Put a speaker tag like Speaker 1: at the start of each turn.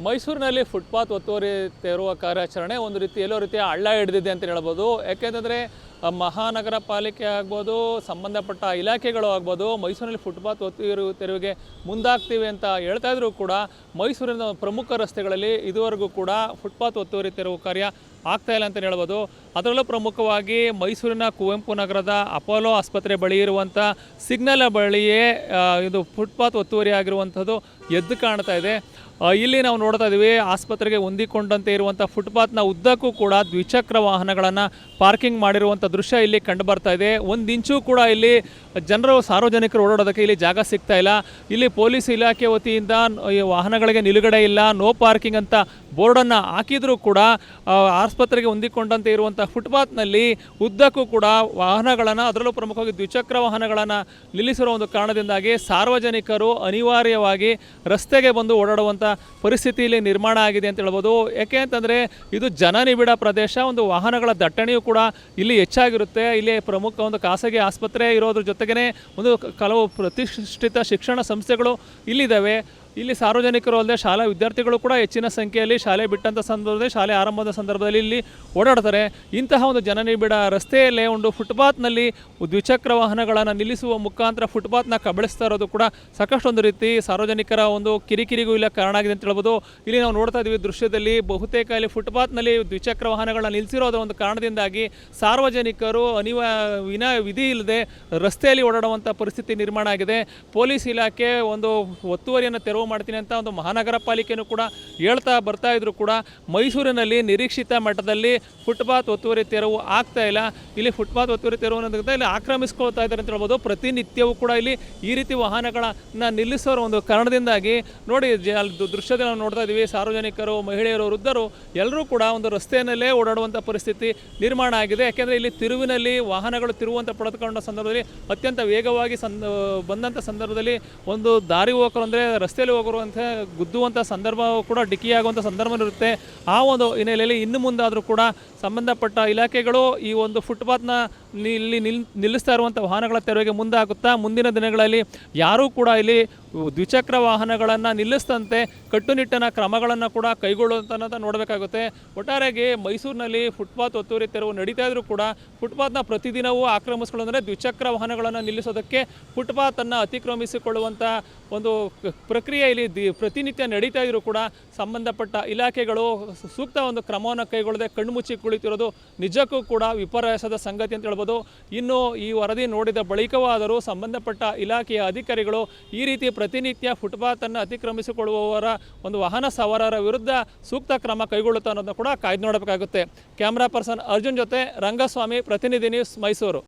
Speaker 1: ಮೈಸೂರಿನಲ್ಲಿ ಫುಟ್ಪಾತ್ ಒತ್ತುವರಿ ತೆರವುವ ಕಾರ್ಯಾಚರಣೆ ಒಂದು ರೀತಿ ಎಲ್ಲೋ ರೀತಿಯ ಹಳ್ಳ ಹಿಡಿದಿದೆ ಅಂತ ಹೇಳ್ಬೋದು. ಯಾಕೆಂತಂದರೆ ಮಹಾನಗರ ಪಾಲಿಕೆ ಆಗ್ಬೋದು, ಸಂಬಂಧಪಟ್ಟ ಇಲಾಖೆಗಳು ಆಗ್ಬೋದು, ಮೈಸೂರಿನಲ್ಲಿ ಫುಟ್ಪಾತ್ ತೆರವಿಗೆ ಮುಂದಾಗ್ತೀವಿ ಅಂತ ಹೇಳ್ತಾ ಇದ್ರೂ ಕೂಡ ಮೈಸೂರಿನ ಪ್ರಮುಖ ರಸ್ತೆಗಳಲ್ಲಿ ಇದುವರೆಗೂ ಕೂಡ ಫುಟ್ಪಾತ್ ಒತ್ತುವರಿ ತೆರವು ಕಾರ್ಯ ಆಗ್ತಾ ಇಲ್ಲ ಅಂತ ಹೇಳ್ಬೋದು. ಅದರಲ್ಲೂ ಪ್ರಮುಖವಾಗಿ ಮೈಸೂರಿನ ಕುವೆಂಪು ನಗರದ ಅಪೋಲೋ ಆಸ್ಪತ್ರೆ ಬಳಿ ಇರುವಂಥ ಸಿಗ್ನಲ್ ಬಳಿಯೇ ಇದು ಫುಟ್ಪಾತ್ ಒತ್ತುವರಿ ಆಗಿರುವಂಥದ್ದು ಎದ್ದು ಕಾಣ್ತಾ ಇದೆ. ಇಲ್ಲಿ ನಾವು ನೋಡ್ತಾ ಇದ್ದೀವಿ, ಆಸ್ಪತ್ರೆಗೆ ಹೊಂದಿಕೊಂಡಂತೆ ಇರುವಂಥ ಫುಟ್ಪಾತ್ನ ಉದ್ದಕ್ಕೂ ಕೂಡ ದ್ವಿಚಕ್ರ ವಾಹನಗಳನ್ನು ಪಾರ್ಕಿಂಗ್ ಮಾಡಿರುವಂಥ ದೃಶ್ಯ ಇಲ್ಲಿ ಕಂಡು ಬರ್ತಾ ಇದೆ. ಒಂದು ಇಂಚು ಕೂಡ ಇಲ್ಲಿ ಜನರು ಸಾರ್ವಜನಿಕರು ಓಡಾಡೋದಕ್ಕೆ ಇಲ್ಲಿ ಜಾಗ ಸಿಗ್ತಾ ಇಲ್ಲ. ಇಲ್ಲಿ ಪೊಲೀಸ್ ಇಲಾಖೆ ವತಿಯಿಂದ ಈ ವಾಹನಗಳಿಗೆ ನಿಲುಗಡೆ ಇಲ್ಲ, ನೋ ಪಾರ್ಕಿಂಗ್ ಅಂತ ಬೋರ್ಡನ್ನು ಹಾಕಿದರೂ ಕೂಡ ಆಸ್ಪತ್ರೆಗೆ ಹೊಂದಿಕೊಂಡಂತೆ ಇರುವಂಥ ಫುಟ್ಪಾತ್ನಲ್ಲಿ ಉದ್ದಕ್ಕೂ ಕೂಡ ವಾಹನಗಳನ್ನು, ಅದರಲ್ಲೂ ಪ್ರಮುಖವಾಗಿ ದ್ವಿಚಕ್ರ ವಾಹನಗಳನ್ನು ನಿಲ್ಲಿಸಿರುವ ಒಂದು ಕಾರಣದಿಂದಾಗಿ ಸಾರ್ವಜನಿಕರು ಅನಿವಾರ್ಯವಾಗಿ ರಸ್ತೆಗೆ ಬಂದು ಓಡಾಡುವಂಥ ಪರಿಸ್ಥಿತಿ ಇಲ್ಲಿ ನಿರ್ಮಾಣ ಆಗಿದೆ ಅಂತ ಹೇಳ್ಬೋದು. ಯಾಕೆ ಅಂತಂದರೆ ಇದು ಜನನಿಬಿಡ ಪ್ರದೇಶ, ಒಂದು ವಾಹನಗಳ ದಟ್ಟಣೆಯೂ ಕೂಡ ಇಲ್ಲಿ ಹೆಚ್ಚಾಗಿರುತ್ತೆ. ಇಲ್ಲಿ ಪ್ರಮುಖ ಒಂದು ಖಾಸಗಿ ಆಸ್ಪತ್ರೆ ಇರೋದ್ರ ಜೊತೆಗೇ ಒಂದು ಕೆಲವು ಪ್ರತಿಷ್ಠಿತ ಶಿಕ್ಷಣ ಸಂಸ್ಥೆಗಳು ಇಲ್ಲಿದ್ದಾವೆ. ಇಲ್ಲಿ ಸಾರ್ವಜನಿಕರು ಅಲ್ಲದೆ ಶಾಲಾ ವಿದ್ಯಾರ್ಥಿಗಳು ಕೂಡ ಹೆಚ್ಚಿನ ಸಂಖ್ಯೆಯಲ್ಲಿ ಶಾಲೆ ಬಿಟ್ಟಂಥ ಸಂದರ್ಭದಲ್ಲಿ, ಶಾಲೆ ಆರಂಭದ ಸಂದರ್ಭದಲ್ಲಿ ಇಲ್ಲಿ ಓಡಾಡ್ತಾರೆ. ಇಂತಹ ಒಂದು ಜನನಿಬಿಡ ರಸ್ತೆಯಲ್ಲೇ ಒಂದು ಫುಟ್ಪಾತ್ನಲ್ಲಿ ದ್ವಿಚಕ್ರ ವಾಹನಗಳನ್ನು ನಿಲ್ಲಿಸುವ ಮುಖಾಂತರ ಫುಟ್ಪಾತ್ನ ಕಬಳಿಸ್ತಾ ಇರೋದು ಕೂಡ ಸಾಕಷ್ಟು ಒಂದು ರೀತಿ ಸಾರ್ವಜನಿಕರ ಒಂದು ಕಿರಿಕಿರಿಗೂ ಇಲ್ಲ ಕಾರಣ ಆಗಿದೆ ಅಂತ ಹೇಳ್ಬೋದು. ಇಲ್ಲಿ ನಾವು ನೋಡ್ತಾ ಇದ್ದೀವಿ ದೃಶ್ಯದಲ್ಲಿ, ಬಹುತೇಕ ಇಲ್ಲಿ ಫುಟ್ಪಾತ್ನಲ್ಲಿ ದ್ವಿಚಕ್ರ ವಾಹನಗಳನ್ನ ನಿಲ್ಲಿಸಿರೋದು ಒಂದು ಕಾರಣದಿಂದಾಗಿ ಸಾರ್ವಜನಿಕರು ವಿಧಿ ಇಲ್ಲದೆ ರಸ್ತೆಯಲ್ಲಿ ಓಡಾಡುವಂಥ ಪರಿಸ್ಥಿತಿ ನಿರ್ಮಾಣ ಆಗಿದೆ. ಪೊಲೀಸ್ ಇಲಾಖೆ ಒಂದು ಒತ್ತುವರಿಯನ್ನು ತೆರವು ಮಾಡ್ತೀನಿ ಅಂತ ಒಂದು ಮಹಾನಗರ ಪಾಲಿಕೆಯೂ ಕೂಡ ಹೇಳ್ತಾ ಬರ್ತಾ ಇದ್ರು ಕೂಡ ಮೈಸೂರಿನಲ್ಲಿ ನಿರೀಕ್ಷಿತ ಮಟ್ಟದಲ್ಲಿ ಫುಟ್ಪಾತ್ ಒತ್ತುವರಿ ತೆರವು ಆಗ್ತಾ ಇಲ್ಲ. ಇಲ್ಲಿ ಫುಟ್ಪಾತ್ ಒತ್ತುವರಿ ತೆರವು ಅನ್ನೋದಕ್ಕಿಂತ ಇಲ್ಲಿ ಆಕ್ರಮಿಸ್ಕೊಳ್ತಾ ಇದ್ದಾರೆ ಅಂತ ಹೇಳ್ಬೋದು. ಪ್ರತಿನಿತ್ಯವೂ ಕೂಡ ಇಲ್ಲಿ ಈ ರೀತಿ ವಾಹನಗಳನ್ನು ನಿಲ್ಲಿಸೋರ ಒಂದು ಕಾರಣದಿಂದಾಗಿ ನೋಡಿ, ದೃಶ್ಯದಲ್ಲಿ ನಾವು ನೋಡ್ತಾ ಇದ್ದೀವಿ, ಸಾರ್ವಜನಿಕರು, ಮಹಿಳೆಯರು, ವೃದ್ಧರು ಎಲ್ಲರೂ ಕೂಡ ಒಂದು ರಸ್ತೆಯಲ್ಲೇ ಓಡಾಡುವಂಥ ಪರಿಸ್ಥಿತಿ ನಿರ್ಮಾಣ ಆಗಿದೆ. ಯಾಕೆಂದರೆ ಇಲ್ಲಿ ತಿರುವಿನಲ್ಲಿ ವಾಹನಗಳು ತಿರುವಂಥ ಪಡೆದುಕೊಂಡ ಸಂದರ್ಭದಲ್ಲಿ ಅತ್ಯಂತ ವೇಗವಾಗಿ ಬಂದಂಥ ಸಂದರ್ಭದಲ್ಲಿ ಒಂದು ದಾರಿ ಹೋಗೋರು ಅಂದರೆ ರಸ್ತೆಯಲ್ಲಿ ಹೋಗುವಂಥ ಗುದ್ದುವಂಥ ಸಂದರ್ಭ ಕೂಡ ಡಿಕ್ಕಿಯಾಗುವಂಥ ಸಂದರ್ಭ ಇರುತ್ತೆ. ಆ ಒಂದು ಹಿನ್ನೆಲೆಯಲ್ಲಿ ಇನ್ನು ಮುಂದಾದರೂ ಕೂಡ ಸಂಬಂಧಪಟ್ಟ ಇಲಾಖೆಗಳು ಈ ಒಂದು ಫುಟ್ಪಾತ್ನ ಇಲ್ಲಿ ನಿಲ್ಲಿಸ್ತಾ ಇರುವಂಥ ವಾಹನಗಳ ತೆರವಿಗೆ ಮುಂದಾಗುತ್ತಾ ಮುಂದಿನ ದಿನಗಳಲ್ಲಿ ಯಾರೂ ಕೂಡ ಇಲ್ಲಿ ದ್ವಿಚಕ್ರ ವಾಹನಗಳನ್ನು ನಿಲ್ಲಿಸಿದಂತೆ ಕಟ್ಟುನಿಟ್ಟಿನ ಕ್ರಮಗಳನ್ನು ಕೂಡ ಕೈಗೊಳ್ಳುವಂತ ನೋಡಬೇಕಾಗುತ್ತೆ. ಒಟ್ಟಾರೆಯಾಗಿ ಮೈಸೂರಿನಲ್ಲಿ ಫುಟ್ಪಾತ್ ಒತ್ತುವರಿ ತೆರವು ನಡೀತಾ ಇದ್ರೂ ಕೂಡ ಫುಟ್ಪಾತ್ನ ಪ್ರತಿದಿನವೂ ಆಕ್ರಮಿಸಿಕೊಳ್ಳುವಂದರೆ ದ್ವಿಚಕ್ರ ವಾಹನಗಳನ್ನು ನಿಲ್ಲಿಸೋದಕ್ಕೆ ಫುಟ್ಪಾತನ್ನು ಅತಿಕ್ರಮಿಸಿಕೊಳ್ಳುವಂಥ ಒಂದು ಪ್ರಕ್ರಿಯೆ ಇಲ್ಲಿ ಪ್ರತಿನಿತ್ಯ ನಡೀತಾ ಇದ್ರೂ ಕೂಡ ಸಂಬಂಧಪಟ್ಟ ಇಲಾಖೆಗಳು ಸೂಕ್ತ ಒಂದು ಕ್ರಮವನ್ನು ಕೈಗೊಳ್ಳದೆ ಕಣ್ಮುಚ್ಚಿ ಕುಳಿತಿರೋದು ನಿಜಕ್ಕೂ ಕೂಡ ವಿಪರ್ಯಾಸದ ಸಂಗತಿ ಅಂತ ಹೇಳ್ಬೋದು. ಇನ್ನು ಈ ವರದಿ ನೋಡಿದ ಬಳಿಕವಾದರೂ ಸಂಬಂಧಪಟ್ಟ ಇಲಾಖೆಯ ಅಧಿಕಾರಿಗಳು ಈ ರೀತಿ ಪ್ರತಿನಿತ್ಯ ಫುಟ್ಪಾತನ್ನು ಅತಿಕ್ರಮಿಸಿಕೊಳ್ಳುವವರ ಒಂದು ವಾಹನ ಸವಾರರ ವಿರುದ್ಧ ಸೂಕ್ತ ಕ್ರಮ ಕೈಗೊಳ್ಳುತ್ತಾ ಅನ್ನೋದನ್ನು ಕೂಡ ಕಾಯ್ದು ನೋಡಬೇಕಾಗುತ್ತೆ. ಕ್ಯಾಮ್ರಾ ಪರ್ಸನ್ ಅರ್ಜುನ್ ಜೊತೆ ರಂಗಸ್ವಾಮಿ, ಪ್ರತಿನಿಧಿ ನ್ಯೂಸ್, ಮೈಸೂರು.